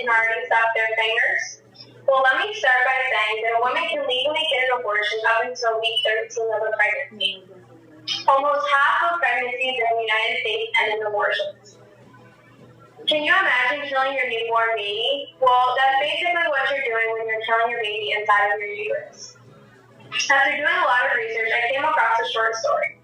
can already stop their fingers? Well, let me start by saying that a woman can legally get an abortion up until week 13 of a pregnancy. Almost half of pregnancies in the United States end in abortions. Can you imagine killing your newborn baby? Well, that's basically what you're doing when you're killing your baby inside of your uterus. After doing a lot of research, I came across a short story.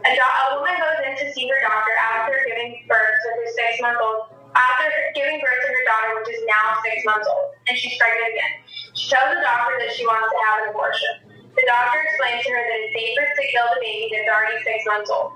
A woman goes in to see her doctor after giving birth to her 6-month-old, after giving birth to her daughter, which is now 6 months old, and she's pregnant again. She tells the doctor that she wants to have an abortion. The doctor explains to her that it's safer to kill the baby that's already 6 months old.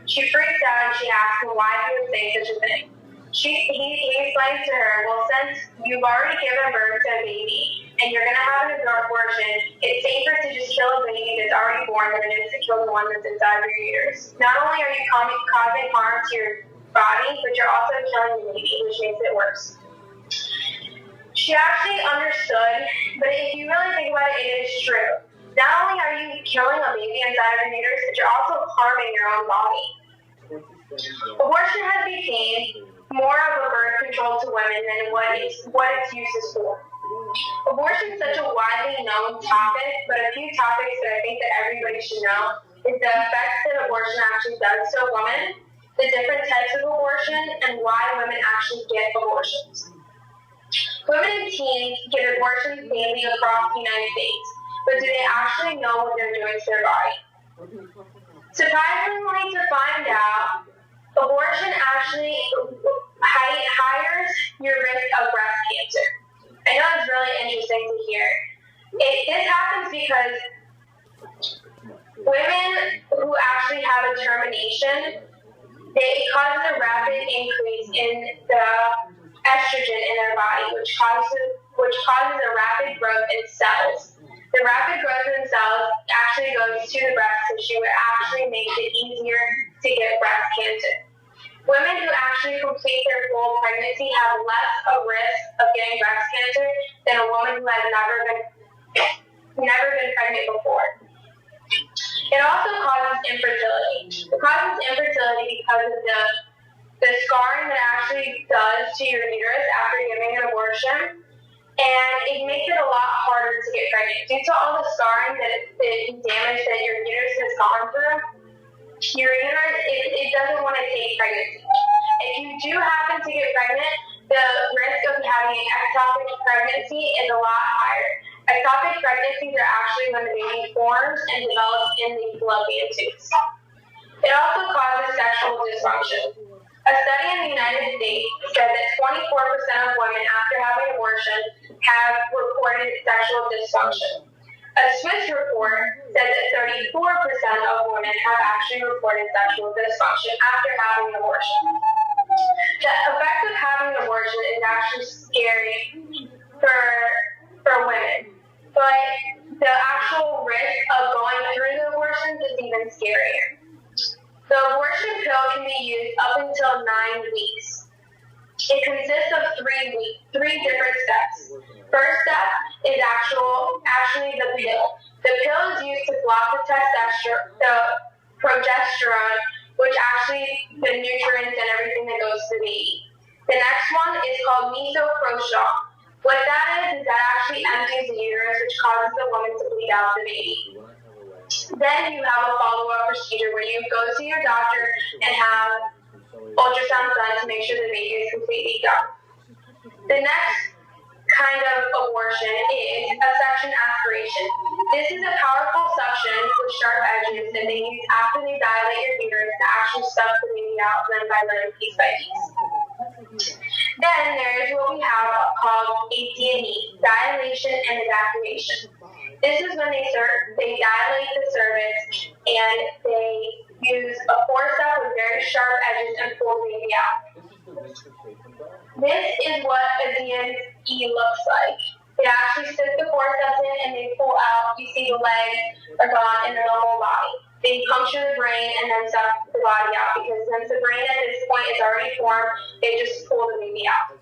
She freaks out and she asks him why he would say such a thing. He explains to her, well, since you've already given birth to a baby and you're going to have an abortion, it's safer to just kill a baby that's already born than it is to kill the one that's inside of your uterus. Not only are you causing harm to your body, but you're also killing the baby, which makes it worse. She actually understood, but if you really think about it, it is true. Not only are you killing a baby inside of your uterus, but you're also harming your own body. Abortion has become more of a birth control to women than what its use is for. Abortion is such a widely known topic, but a few topics that I think that everybody should know is the effects that abortion actually does to a woman, the different types of abortion, and why women actually get abortions. Women and teens get abortions daily across the United States, but do they actually know what they're doing to their body? Surprisingly, to find out, abortion actually higher your risk of breast cancer. I know it's really interesting to hear. This happens because women who actually have a termination, it causes a rapid increase in the estrogen in their body, which causes a rapid growth in cells. The rapid growth in cells actually goes to the breast tissue. It actually makes it easier to get breast cancer. Women who actually complete their full pregnancy have less of risk of getting breast cancer than a woman who has never been pregnant before. It also causes infertility. It causes infertility because of the scarring that it actually does to your uterus after giving an abortion, and it makes it a lot harder to get pregnant. Due to all the scarring the damage that your uterus has gone through, your uterus, it doesn't want to take pregnancy. If you do happen to get pregnant, the risk of having an ectopic pregnancy is a lot higher. Ectopic pregnancies are actually when the baby forms and develops in the fallopian tubes. It also causes sexual dysfunction. A study in the United States said that 24% of women after having an abortion have reported sexual dysfunction. A Swiss report said that 34% of women have actually reported sexual dysfunction after having an abortion. The effect of having an abortion is actually scary for women, but the actual risk of going through the abortions is even scarier. The abortion pill can be used up until 9 weeks. It consists of three different steps. First step is actually the pill. The pill is used to block the progesterone, which actually the nutrients and everything that goes to the baby. The next one is called misoprostol. What that is that actually empties the uterus, which causes the woman to bleed out the baby. Then you have a follow-up procedure where you go to your doctor and have ultrasound done to make sure the baby is completely done. The next kind of abortion is a suction aspiration. This is a powerful suction with sharp edges that they use after they dilate your uterus to actually suck the baby out limb by limb, piece by piece. Then there is what we have called a D&E, dilation and evacuation. This is when they dilate the cervix and they use a forceps with very sharp edges and pull the baby out. This is what a D&E looks like. They actually stick the forceps in and they pull out. You see the legs are gone and the whole body. They puncture the brain and then suck the body out because since the brain at this point is already formed, they just pull the baby out.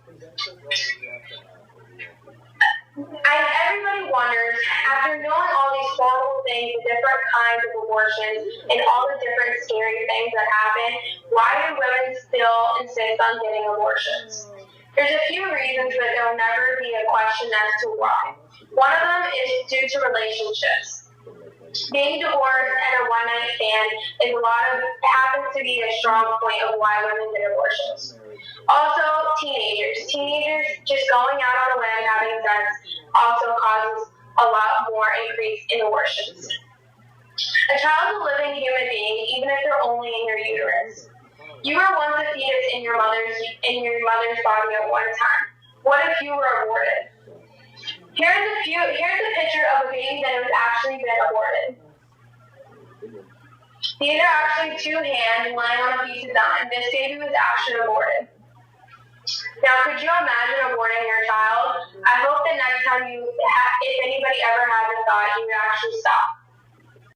Everybody wonders, after knowing all these horrible things, the different kinds of abortions, and all the different scary things that happen, why do women still insist on getting abortions? There's a few reasons, but there will never be a question as to why. One of them is due to relationships. Being divorced and a one-night stand happens to be a strong point of why women get abortions. Also, teenagers. Teenagers just going out on a limb having sex also causes a lot more increase in abortions. A child is a living human being, even if they're only in your uterus. You were once a fetus in your mother's body at one time. What if you were aborted? Here's a picture of a baby that has actually been aborted. These are actually two hands lying on a piece of dime. This baby was actually aborted. Now, could you imagine aborting your child? I hope that next time if anybody ever has a thought, you would actually stop.